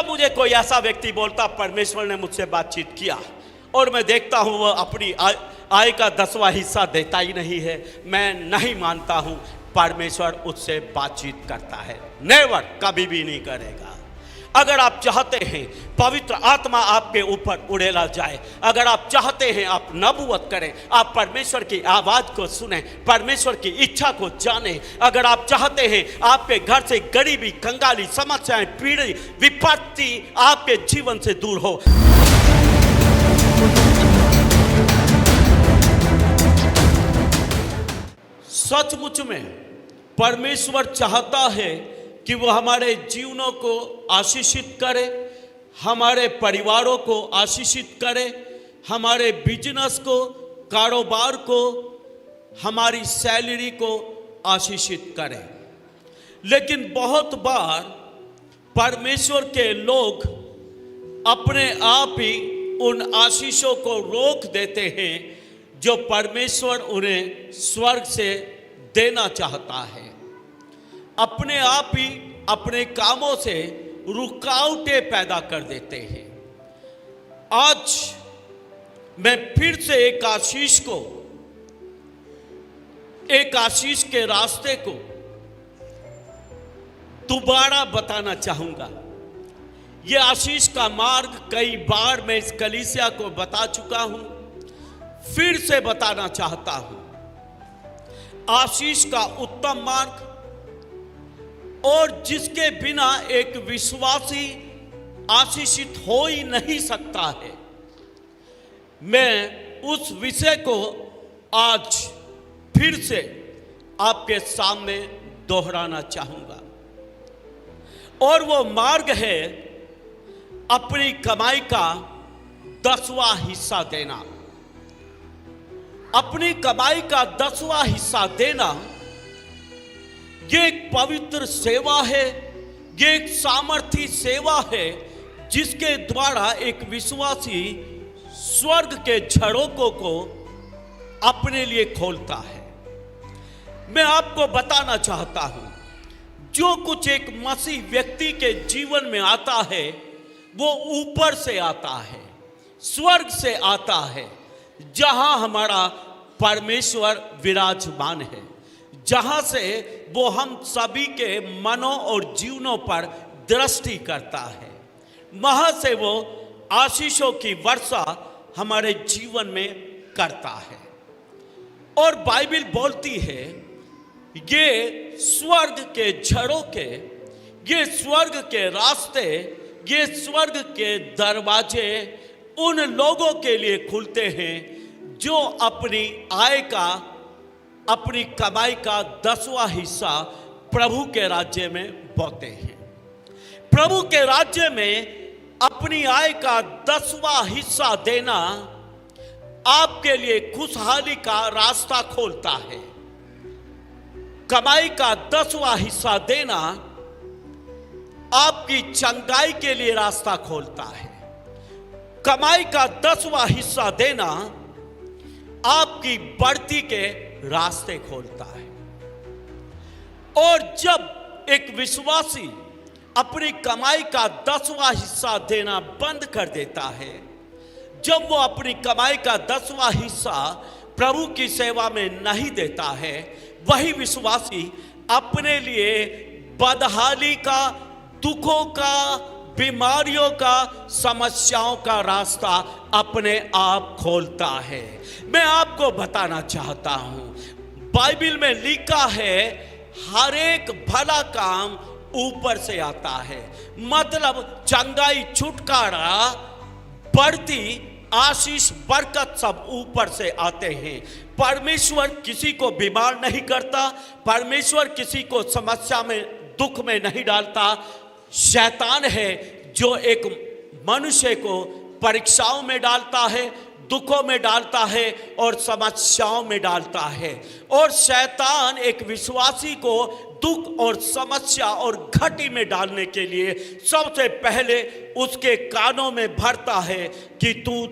मुझे कोई ऐसा व्यक्ति बोलता परमेश्वर ने मुझसे बातचीत किया और मैं देखता हूं वह अपनी आय का 10वां हिस्सा देता ही नहीं है, मैं नहीं मानता हूं परमेश्वर उससे बातचीत करता है। नेवर, कभी भी नहीं करेगा। अगर आप चाहते हैं पवित्र आत्मा आपके ऊपर उड़ेला जाए, अगर आप चाहते हैं आप नबूवत करें, आप परमेश्वर की आवाज को सुने, परमेश्वर की इच्छा को जाने, अगर आप चाहते हैं आपके घर से गरीबी, कंगाली, समस्याएं, पीड़े, विपत्ति आपके जीवन से दूर हो, सचमुच में परमेश्वर चाहता है कि वो हमारे जीवनों को आशीषित करे, हमारे परिवारों को आशीषित करे, हमारे बिजनेस को, कारोबार को, हमारी सैलरी को आशीषित करे। लेकिन बहुत बार परमेश्वर के लोग अपने आप ही उन आशीषों को रोक देते हैं जो परमेश्वर उन्हें स्वर्ग से देना चाहता है। अपने आप ही अपने कामों से रुकावटें पैदा कर देते हैं। आज मैं फिर से एक आशीष के रास्ते को दोबारा बताना चाहूंगा। यह आशीष का मार्ग कई बार मैं इस कलीसिया को बता चुका हूं, फिर से बताना चाहता हूं। आशीष का उत्तम मार्ग, और जिसके बिना एक विश्वासी आशीषित हो ही नहीं सकता है। मैं उस विषय को आज फिर से आपके सामने दोहराना चाहूंगा, और वो मार्ग है अपनी कमाई का 10वां हिस्सा देना। अपनी कमाई का 10वां हिस्सा देना ये एक पवित्र सेवा है, ये एक सामर्थी सेवा है जिसके द्वारा एक विश्वासी स्वर्ग के झरोकों को अपने लिए खोलता है। मैं आपको बताना चाहता हूं, जो कुछ एक मसीह व्यक्ति के जीवन में आता है वो ऊपर से आता है, स्वर्ग से आता है, जहां हमारा परमेश्वर विराजमान है, जहां से वो हम सभी के मनों और जीवनों पर दृष्टि करता है। वहां से वो आशीषों की वर्षा हमारे जीवन में करता है। और बाइबल बोलती है ये स्वर्ग के झरोखे, ये स्वर्ग के रास्ते, ये स्वर्ग के दरवाजे उन लोगों के लिए खुलते हैं जो अपनी आय का, अपनी कमाई का 10वां हिस्सा प्रभु के राज्य में बोते हैं। प्रभु के राज्य में अपनी आय का 10वां हिस्सा देना आपके लिए खुशहाली का रास्ता खोलता है। कमाई का 10वां हिस्सा देना आपकी चंगाई के लिए रास्ता खोलता है। कमाई का 10वां हिस्सा देना आपकी बढ़ती के रास्ते खोलता है। और जब एक विश्वासी अपनी कमाई का 10वां हिस्सा देना बंद कर देता है, जब वो अपनी कमाई का 10वां हिस्सा प्रभु की सेवा में नहीं देता है, वही विश्वासी अपने लिए बदहाली का, दुखों का, बीमारियों का, समस्याओं का रास्ता अपने आप खोलता है। मैं आपको बताना चाहता हूं, बाइबल में लिखा है हर एक भला काम ऊपर से आता है। मतलब चंगाई, छुटकारा, बढ़ती आशीष, बरकत सब ऊपर से आते हैं। परमेश्वर किसी को बीमार नहीं करता, परमेश्वर किसी को समस्या में, दुख में नहीं डालता। शैतान है जो एक मनुष्य को परीक्षाओं में डालता है, दुखों में डालता है और समस्याओं में डालता है। और शैतान एक विश्वासी को दुख और समस्या और घटी में डालने के लिए सबसे पहले उसके कानों में भरता है कि तू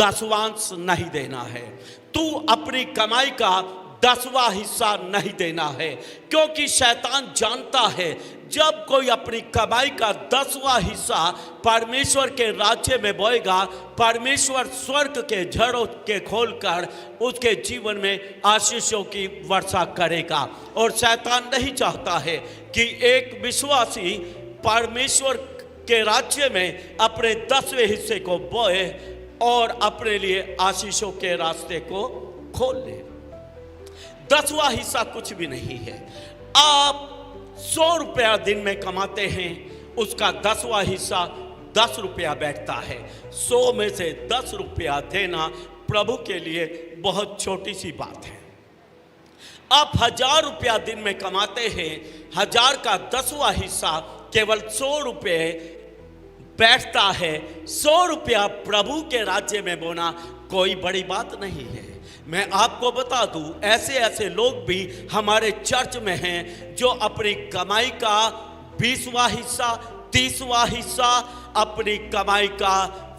दसवांश नहीं देना है, तू अपनी कमाई का 10वां हिस्सा नहीं देना है, क्योंकि शैतान जानता है जब कोई अपनी कमाई का 10वां हिस्सा परमेश्वर के राज्य में बोएगा, परमेश्वर स्वर्ग के झरों के खोलकर उसके जीवन में आशीषों की वर्षा करेगा। और शैतान नहीं चाहता है कि एक विश्वासी परमेश्वर के राज्य में अपने 10वें हिस्से को बोए और अपने लिए आशीषों के रास्ते को खोल ले। 10वां हिस्सा कुछ भी नहीं है। आप 100 रुपया दिन में कमाते हैं, उसका 10वां हिस्सा 10 रुपया बैठता है। 100 में से 10 रुपया देना प्रभु के लिए बहुत छोटी सी बात है। आप 1000 रुपया दिन में कमाते हैं, 1000 का 10वां हिस्सा केवल 100 रुपये बैठता है। 100 रुपया प्रभु के राज्य में बोना कोई बड़ी बात नहीं है। मैं आपको बता दूं, ऐसे ऐसे लोग भी हमारे चर्च में हैं जो अपनी कमाई का 20वां हिस्सा, 30वां हिस्सा, अपनी कमाई का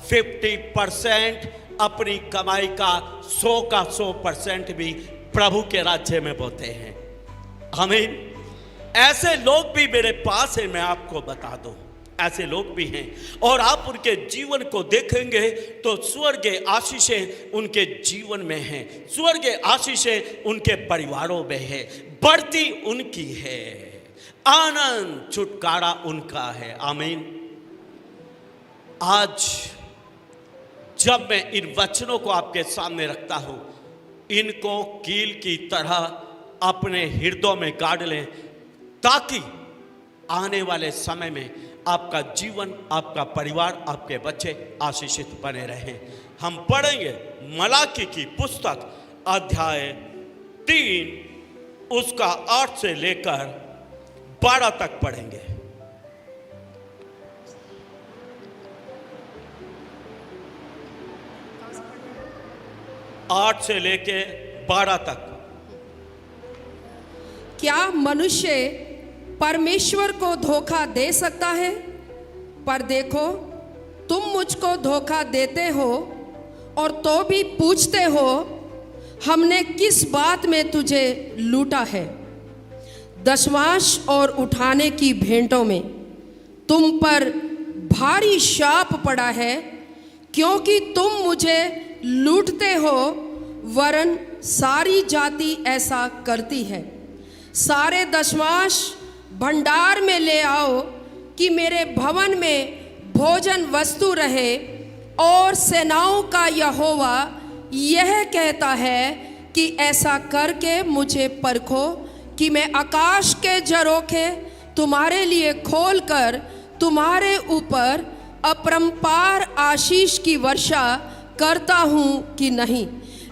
50%, अपनी कमाई का 100 का 100% भी प्रभु के राज्य में बोते हैं। आमीन। ऐसे लोग भी मेरे पास हैं, मैं आपको बता दूं, ऐसे लोग भी हैं। और आप उनके जीवन को देखेंगे तो स्वर्गीय आशीषें उनके जीवन में हैं, स्वर्गीय आशीषें उनके परिवारों में है, बढ़ती उनकी है, आनंद छुटकारा उनका है। आमीन। आज जब मैं इन वचनों को आपके सामने रखता हूं, इनको कील की तरह अपने हृदयों में गाड़ लें, ताकि आने वाले समय में आपका जीवन, आपका परिवार, आपके बच्चे आशीषित बने रहें। हम पढ़ेंगे मलाकी की पुस्तक अध्याय 3, उसका 8 से लेकर 12 तक पढ़ेंगे। आठ से लेके 12 तक। क्या मनुष्य परमेश्वर को धोखा दे सकता है? पर देखो, तुम मुझको धोखा देते हो और तो भी पूछते हो, हमने किस बात में तुझे लूटा है? दशमांश और उठाने की भेंटों में तुम पर भारी शाप पड़ा है, क्योंकि तुम मुझे लूटते हो, वरन सारी जाति ऐसा करती है। सारे दशमांश भंडार में ले आओ कि मेरे भवन में भोजन वस्तु रहे। और सेनाओं का यहोवा यह कहता है कि ऐसा करके मुझे परखो कि मैं आकाश के झरोखे तुम्हारे लिए खोलकर तुम्हारे ऊपर अपरंपार आशीष की वर्षा करता हूँ कि नहीं।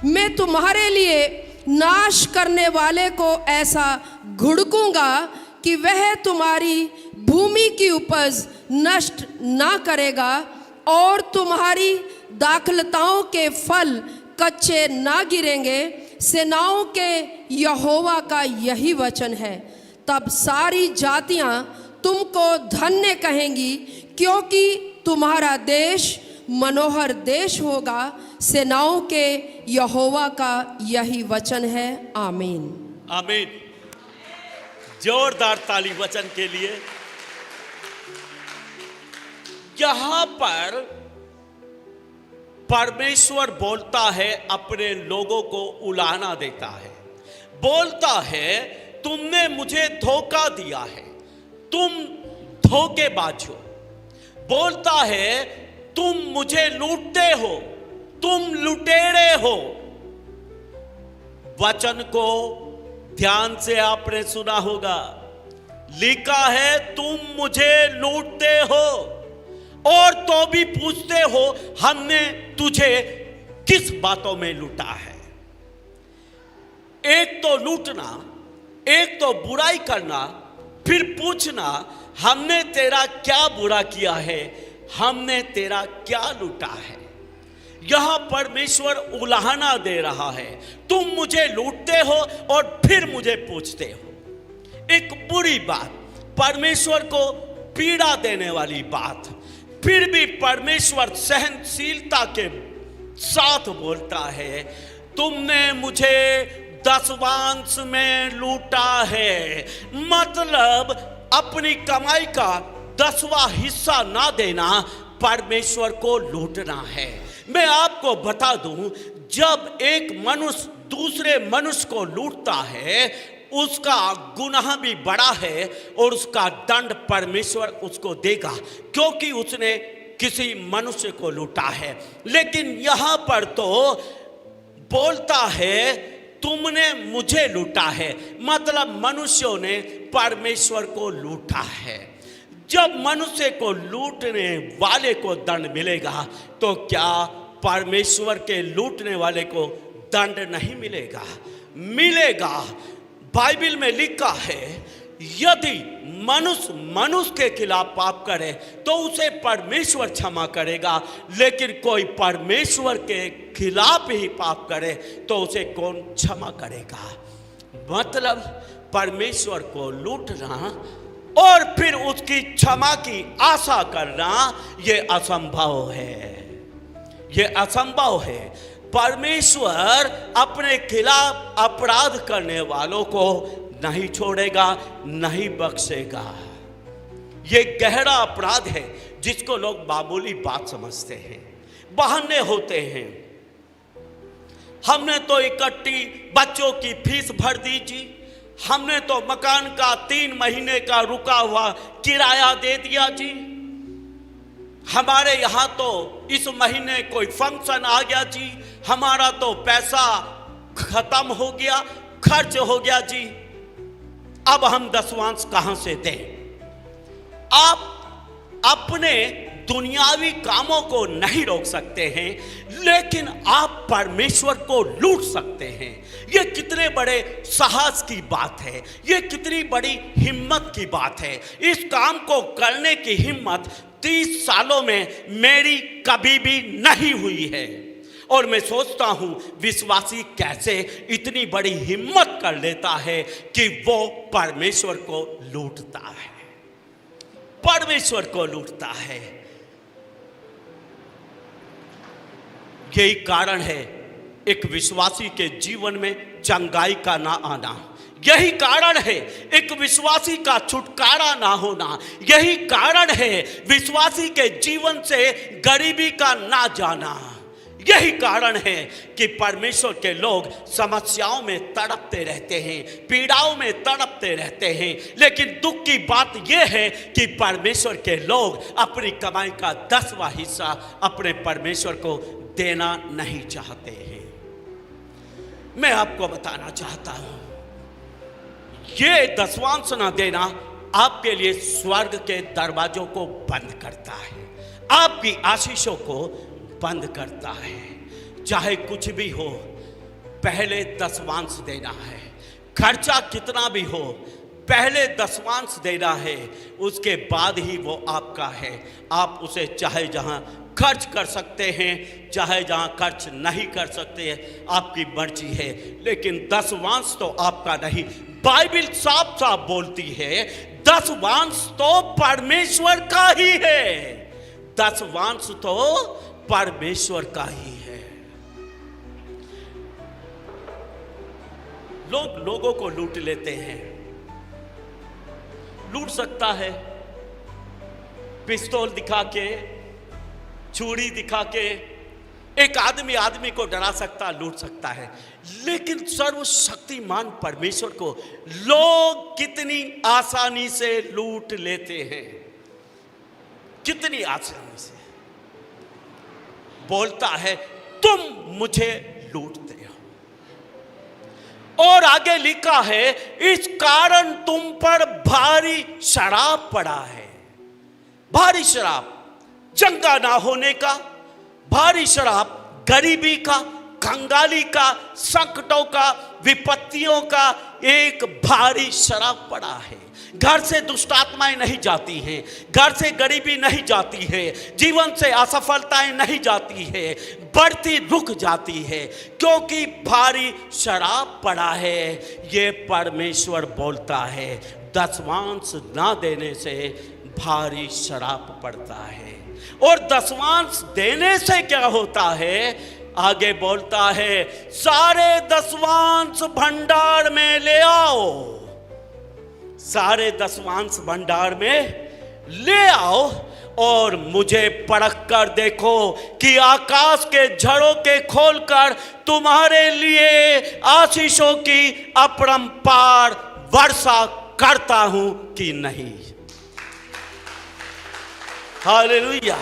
मैं तुम्हारे लिए नाश करने वाले को ऐसा घुड़कूंगा कि वह तुम्हारी भूमि की उपज नष्ट ना करेगा, और तुम्हारी दाखलताओं के फल कच्चे ना गिरेंगे। सेनाओं के यहोवा का यही वचन है। तब सारी जातियां तुमको धन्य कहेंगी, क्योंकि तुम्हारा देश मनोहर देश होगा। सेनाओं के यहोवा का यही वचन है। आमीन। आमीन। जोरदार ताली वचन के लिए। यहां पर परमेश्वर बोलता है, अपने लोगों को उलाहना देता है, बोलता है तुमने मुझे धोखा दिया है, तुम धोखेबाज हो। बोलता है तुम मुझे लूटते हो, तुम लुटेरे हो। वचन को ध्यान से आपने सुना होगा, लिखा है तुम मुझे लूटते हो और तो भी पूछते हो हमने तुझे किस बातों में लूटा है। एक तो लूटना, एक तो बुराई करना, फिर पूछना हमने तेरा क्या बुरा किया है, हमने तेरा क्या लूटा है। यहां परमेश्वर उलाहना दे रहा है, तुम मुझे लूटते हो और फिर मुझे पूछते हो। एक बुरी बात, परमेश्वर को पीड़ा देने वाली बात, फिर भी परमेश्वर सहनशीलता के साथ बोलता है तुमने मुझे दसवांश में लूटा है। मतलब अपनी कमाई का 10वां हिस्सा ना देना परमेश्वर को लूटना है। मैं आपको बता दूं, जब एक मनुष्य दूसरे मनुष्य को लूटता है, उसका गुनाह भी बड़ा है और उसका दंड परमेश्वर उसको देगा, क्योंकि उसने किसी मनुष्य को लूटा है। लेकिन यहां पर तो बोलता है तुमने मुझे लूटा है, मतलब मनुष्यों ने परमेश्वर को लूटा है। जब मनुष्य को लूटने वाले को दंड मिलेगा, तो क्या परमेश्वर के लूटने वाले को दंड नहीं मिलेगा? मिलेगा। बाइबल में लिखा है, यदि मनुष्य के खिलाफ पाप करे तो उसे परमेश्वर क्षमा करेगा, लेकिन कोई परमेश्वर के खिलाफ ही पाप करे तो उसे कौन क्षमा करेगा? मतलब परमेश्वर को लूटना और फिर उसकी क्षमा की आशा करना, ये असंभव है। ये असंभव है। परमेश्वर अपने खिलाफ अपराध करने वालों को नहीं छोड़ेगा, नहीं बख्शेगा। ये गहरा अपराध है जिसको लोग मामूली बात समझते हैं, बहाने होते हैं। हमने तो इकट्ठी बच्चों की फीस भर दी जी, हमने तो मकान का 3 महीने का रुका हुआ किराया दे दिया जी, हमारे यहाँ तो इस महीने कोई फंक्शन आ गया जी, हमारा तो पैसा खत्म हो गया, खर्च हो गया जी, अब हम दसवांश कहां से दें? आप अपने दुनियावी कामों को नहीं रोक सकते हैं, लेकिन आप परमेश्वर को लूट सकते हैं। ये कितने बड़े साहस की बात है, ये कितनी बड़ी हिम्मत की बात है। इस काम को करने की हिम्मत 30 सालों में मेरी कभी भी नहीं हुई है। और मैं सोचता हूं विश्वासी कैसे इतनी बड़ी हिम्मत कर लेता है कि वो परमेश्वर को लूटता है, परमेश्वर को लूटता है। यही कारण है एक विश्वासी के जीवन में चंगाई का ना आना, यही कारण है एक विश्वासी का छुटकारा ना होना, यही कारण है विश्वासी के जीवन से गरीबी का ना जाना। यही कारण है कि परमेश्वर के लोग समस्याओं में तड़पते रहते हैं, पीड़ाओं में तड़पते रहते हैं। लेकिन दुख की बात यह है कि परमेश्वर के लोग अपनी कमाई का 10वां हिस्सा अपने परमेश्वर को देना नहीं चाहते हैं। मैं आपको बताना चाहता हूं, ये दसवांश ना देना आपके लिए स्वर्ग के दरवाजों को बंद करता है, आपकी आशीषों को बंद करता है। चाहे कुछ भी हो, पहले दसवांश देना है। खर्चा कितना भी हो, पहले दसवांश देना है, उसके बाद ही वो आपका है। आप उसे चाहे जहां खर्च कर सकते हैं, चाहे जहां खर्च नहीं कर सकते हैं, आपकी मर्जी है, लेकिन दसवांश तो आपका नहीं। बाइबल साफ साफ बोलती है दसवांश तो परमेश्वर का ही है, दसवांश तो परमेश्वर का ही है। लोग लोगों को लूट लेते हैं। लूट सकता है पिस्तौल दिखा के, छुरी दिखा के, एक आदमी को डरा सकता, लूट सकता है। लेकिन सर्वशक्तिमान परमेश्वर को लोग कितनी आसानी से लूट लेते हैं, कितनी आसानी से। बोलता है तुम मुझे लूटते हो, और आगे लिखा है इस कारण तुम पर भारी शराब पड़ा है। भारी शराब, चंगा ना होने का, भारी शराब गरीबी का, कंगाली का, संकटों का, विपत्तियों का एक भारी शराब पड़ा है। घर से दुष्ट आत्माएं नहीं जाती हैं, घर से गरीबी नहीं जाती है, जीवन से असफलताएं नहीं जाती है, बढ़ती रुक जाती है, क्योंकि भारी शराब पड़ा है। ये परमेश्वर बोलता है दसवांश ना देने से भारी शराब पड़ता है। और दसवांश देने से क्या होता है? आगे बोलता है, सारे दसवांश भंडार में ले आओ, सारे दसवांश भंडार में ले आओ और मुझे परख कर देखो कि आकाश के झरोखे खोलकर तुम्हारे लिए आशीषों की अपरंपार वर्षा करता हूं कि नहीं। हालेलुया।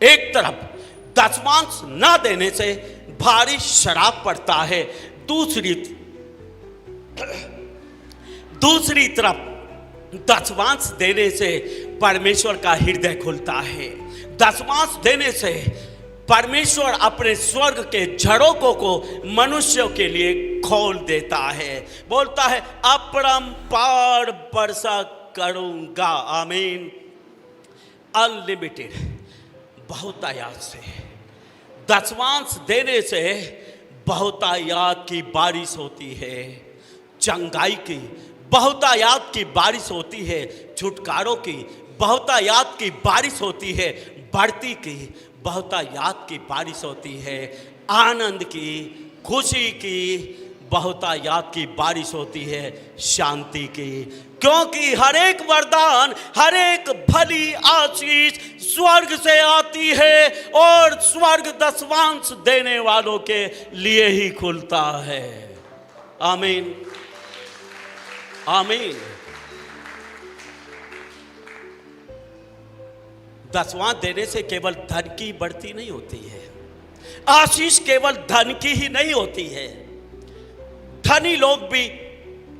एक तरफ दसवांश ना देने से भारी श्राप पड़ता है, दूसरी तरफ दसवांश देने से परमेश्वर का हृदय खुलता है। दसवांश देने से परमेश्वर अपने स्वर्ग के झरोखों को मनुष्यों के लिए खोल देता है। बोलता है, अपरंपार वर्षा करूंगा। आमीन। अनलिमिटेड बहुतायात से, दसवांश देने से बहुतायात की बारिश होती है, चंगाई की बहुतायात की बारिश होती है, छुटकारों की बहुतायात की बारिश होती है, बढ़ती की बहुतायात की बारिश होती है, आनंद की, खुशी की बहुतायात की बारिश होती है, शांति की। क्योंकि हर एक वरदान, हर एक भली आशीष स्वर्ग से आती है और स्वर्ग दसवांश देने वालों के लिए ही खुलता है। आमीन, आमीन। दसवां देने से केवल धन की बढ़ती नहीं होती है, आशीष केवल धन की ही नहीं होती है। धनी लोग भी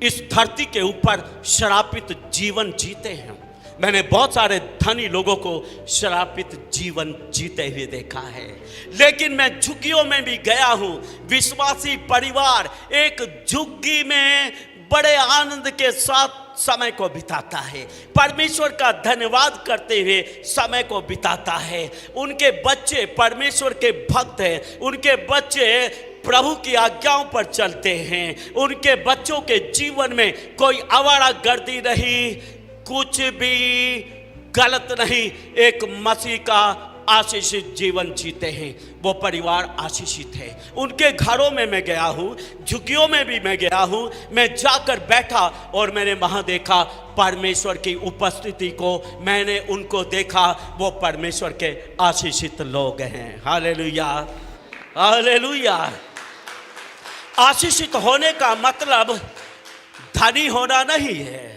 इस धरती के ऊपर श्रापित जीवन जीते हैं। मैंने बहुत सारे धनी लोगों को श्रापित जीवन जीते हुए देखा है, लेकिन मैं झुग्गियों में भी गया हूं। विश्वासी परिवार एक झुग्गी में बड़े आनंद के साथ समय को बिताता है, परमेश्वर का धन्यवाद करते हुए समय को बिताता है। उनके बच्चे परमेश्वर के भक्त हैं, उनके बच्चे प्रभु की आज्ञाओं पर चलते हैं, उनके बच्चों के जीवन में कोई आवारागर्दी नहीं, कुछ भी गलत नहीं, एक मसीह का आशीषित जीवन जीते हैं। वो परिवार आशीषित है। उनके घरों में मैं गया हूँ, झुग्गियों में भी मैं गया हूँ। मैं जाकर बैठा और मैंने वहाँ देखा परमेश्वर की उपस्थिति को, मैंने उनको देखा। वो परमेश्वर के आशीषित लोग हैं। Hallelujah, hallelujah. आशीषित होने का मतलब धनी होना नहीं है।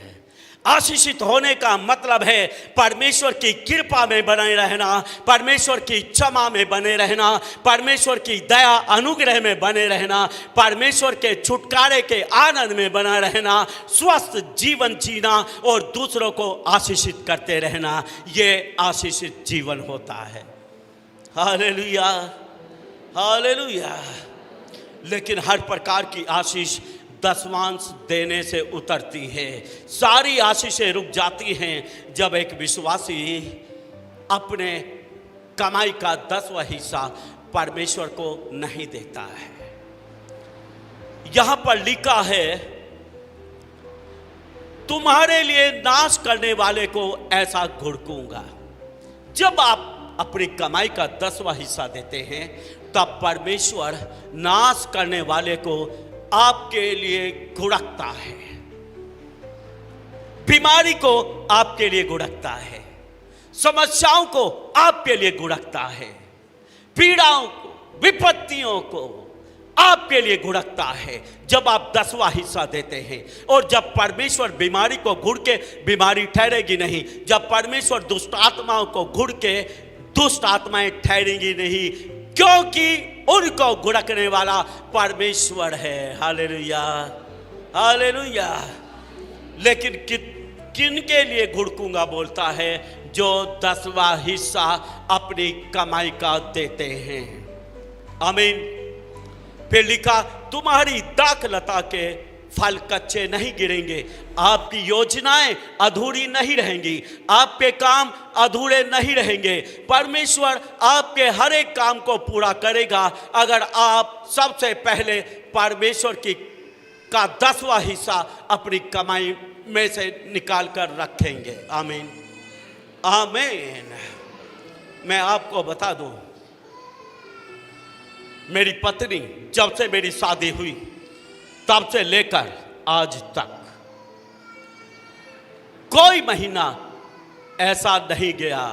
आशीषित होने का मतलब है परमेश्वर की कृपा में बने रहना, परमेश्वर की क्षमा में बने रहना, परमेश्वर की दया अनुग्रह में बने रहना, परमेश्वर के छुटकारे के आनंद में बना रहना, स्वस्थ जीवन जीना और दूसरों को आशीषित करते रहना। ये आशीषित जीवन होता है। Hallelujah, hallelujah. लेकिन हर प्रकार की आशीष दसवांश देने से उतरती है। सारी आशीषें रुक जाती हैं जब एक विश्वासी अपने कमाई का 10वां हिस्सा परमेश्वर को नहीं देता है। यहां पर लिखा है, तुम्हारे लिए नाश करने वाले को ऐसा घुड़कूंगा। जब आप अपनी कमाई का 10वां हिस्सा देते हैं तब परमेश्वर नाश करने वाले को आपके लिए घुड़कता है, बीमारी को आपके लिए घुड़कता है, समस्याओं को आपके लिए घुड़कता है, पीड़ाओं को, विपत्तियों को आपके लिए घुड़कता है जब आप 10वां हिस्सा देते हैं। और जब परमेश्वर बीमारी को घुड़ के बीमारी ठहरेगी नहीं, जब परमेश्वर दुष्ट आत्माओं को घुड़ के दुष्ट आत्माएं ठहरेंगी नहीं, क्योंकि उनको घुड़कने वाला परमेश्वर है। Hallelujah, hallelujah. लेकिन किन के लिए घुड़कूंगा बोलता है? जो 10वां हिस्सा अपनी कमाई का देते हैं। आमीन। फिर लिखा, तुम्हारी दाखलता के फल कच्चे नहीं गिरेंगे, आपकी योजनाएं अधूरी नहीं रहेंगी, आपके काम अधूरे नहीं रहेंगे। परमेश्वर आपके हर एक काम को पूरा करेगा अगर आप सबसे पहले परमेश्वर का 10वां हिस्सा अपनी कमाई में से निकाल कर रखेंगे। आमीन, आमीन। मैं आपको बता दूं, मेरी पत्नी जब से मेरी शादी हुई तब से लेकर आज तक कोई महीना ऐसा नहीं गया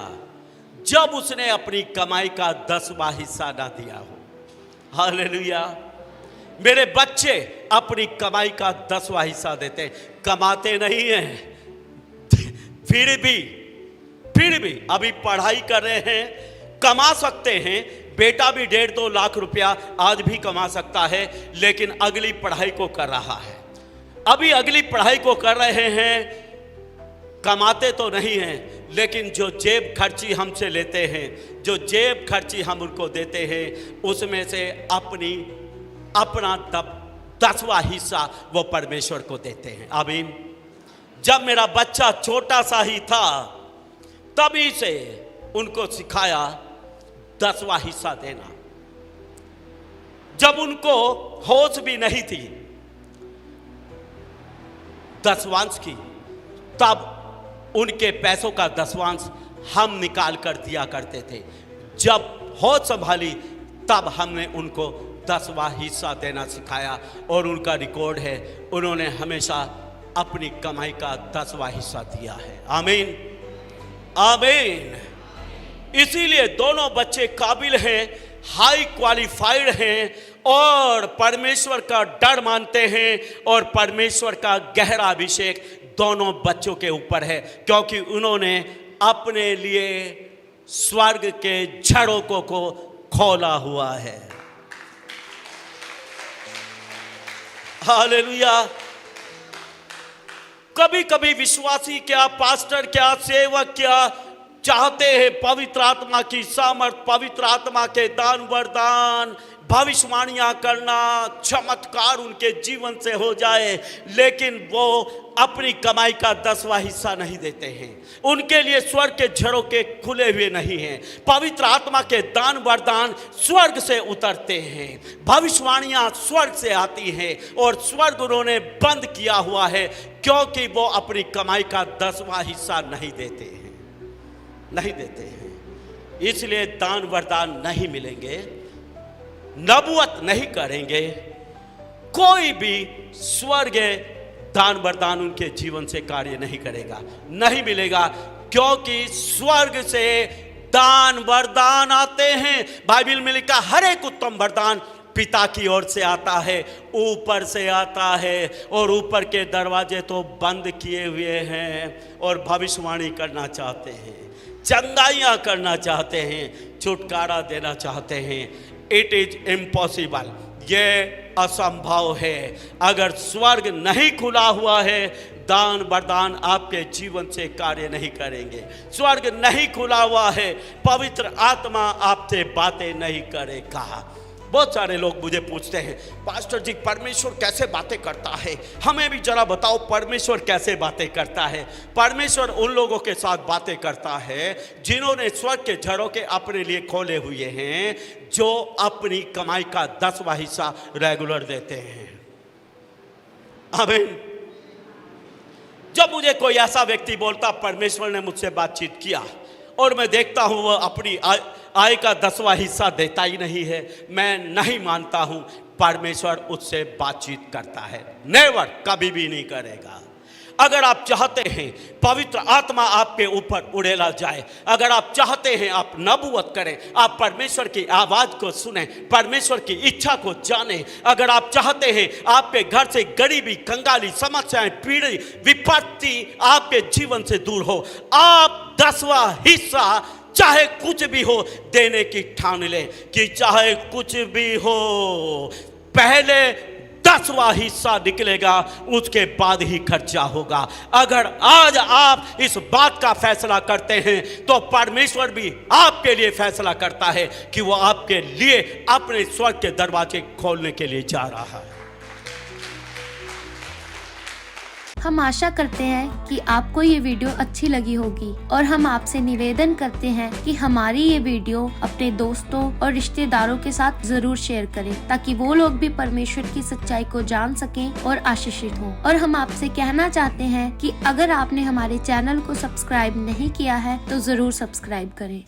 जब उसने अपनी कमाई का 10वां हिस्सा ना दिया हो। हालेलुया। मेरे बच्चे अपनी कमाई का 10वां हिस्सा देते हैं, कमाते नहीं हैं, फिर भी अभी पढ़ाई कर रहे हैं, कमा सकते हैं। बेटा भी 1.5-2 लाख रुपया आज भी कमा सकता है, लेकिन अगली पढ़ाई को कर रहा है। अभी अगली पढ़ाई को कर रहे हैं, कमाते तो नहीं हैं, लेकिन जो जेब खर्ची हमसे लेते हैं, जो जेब खर्ची हम उनको देते हैं, उसमें से अपना 10वां हिस्सा वो परमेश्वर को देते हैं। आमीन। जब मेरा बच्चा छोटा सा ही था तभी से उनको सिखाया 10वां हिस्सा देना। जब उनको होश भी नहीं थी दसवांश की, तब उनके पैसों का 10वांश हम निकाल कर दिया करते थे। जब होश संभाली तब हमने उनको 10वां हिस्सा देना सिखाया, और उनका रिकॉर्ड है, उन्होंने हमेशा अपनी कमाई का 10वां हिस्सा दिया है। आमीन, आमीन। इसीलिए दोनों बच्चे काबिल हैं, हाई क्वालिफाइड हैं, और परमेश्वर का डर मानते हैं, और परमेश्वर का गहरा अभिषेक दोनों बच्चों के ऊपर है, क्योंकि उन्होंने अपने लिए स्वर्ग के झरोकों को खोला हुआ है। हालेलुया। कभी कभी विश्वासी क्या, पास्टर क्या, सेवक क्या चाहते हैं पवित्र आत्मा की सामर्थ, पवित्र आत्मा के दान वरदान, भविष्यवाणियां करना, चमत्कार उनके जीवन से हो जाए, लेकिन वो अपनी कमाई का 10वां हिस्सा नहीं देते हैं। उनके लिए स्वर्ग के झरोखे खुले हुए नहीं हैं। पवित्र आत्मा के दान वरदान स्वर्ग से उतरते हैं, भविष्यवाणियां स्वर्ग से आती हैं, और स्वर्ग उन्होंने बंद किया हुआ है, क्योंकि वो अपनी कमाई का 10वां हिस्सा नहीं देते हैं, नहीं देते हैं। इसलिए दान वरदान नहीं मिलेंगे, नबूवत नहीं करेंगे, कोई भी स्वर्ग दान वरदान उनके जीवन से कार्य नहीं करेगा, नहीं मिलेगा, क्योंकि स्वर्ग से दान वरदान आते हैं। बाइबल में लिखा हर एक उत्तम वरदान पिता की ओर से आता है, ऊपर से आता है, और ऊपर के दरवाजे तो बंद किए हुए हैं, और भविष्यवाणी करना चाहते हैं, चंगाइयाँ करना चाहते हैं, छुटकारा देना चाहते हैं। इट इज इम्पॉसिबल, ये असंभव है। अगर स्वर्ग नहीं खुला हुआ है, दान वरदान आपके जीवन से कार्य नहीं करेंगे। स्वर्ग नहीं खुला हुआ है, पवित्र आत्मा आपसे बातें नहीं करेगा। बहुत सारे लोग मुझे पूछते हैं, पास्टर जी परमेश्वर कैसे बातें करता है, हमें भी जरा बताओ परमेश्वर कैसे बातें करता है। परमेश्वर उन लोगों के साथ बातें करता है जिन्होंने स्वर्ग के झरोखे अपने लिए खोले हुए हैं, जो अपनी कमाई का 10वां हिस्सा रेगुलर देते हैं। आमीन। जब मुझे कोई ऐसा व्यक्ति बोलता परमेश्वर ने मुझसे बातचीत किया, और मैं देखता हूँ वह अपनी आय का 10वां हिस्सा देता ही नहीं है, मैं नहीं मानता हूँ परमेश्वर उससे बातचीत करता है। नेवर, कभी भी नहीं करेगा। अगर आप चाहते हैं पवित्र आत्मा आपके ऊपर उड़ेला जाए, अगर आप चाहते हैं आप नबूवत करें, आप परमेश्वर की आवाज़ को सुने, परमेश्वर की इच्छा को जाने, अगर आप चाहते हैं आपके घर से गरीबी, कंगाली, समस्याएं, पीड़े, विपत्ति आपके जीवन से दूर हो, आप 10वां हिस्सा चाहे कुछ भी हो देने की ठान लें, कि चाहे कुछ भी हो पहले 10वां हिस्सा निकलेगा, उसके बाद ही खर्चा होगा। अगर आज आप इस बात का फैसला करते हैं तो परमेश्वर भी आपके लिए फैसला करता है कि वो आपके लिए अपने स्वर्ग के दरवाजे खोलने के लिए जा रहा है। हम आशा करते हैं कि आपको ये वीडियो अच्छी लगी होगी, और हम आपसे निवेदन करते हैं कि हमारी ये वीडियो अपने दोस्तों और रिश्तेदारों के साथ जरूर शेयर करें, ताकि वो लोग भी परमेश्वर की सच्चाई को जान सकें और आशीषित हों। और हम आपसे कहना चाहते हैं कि अगर आपने हमारे चैनल को सब्सक्राइब नहीं किया है तो जरूर सब्सक्राइब करें।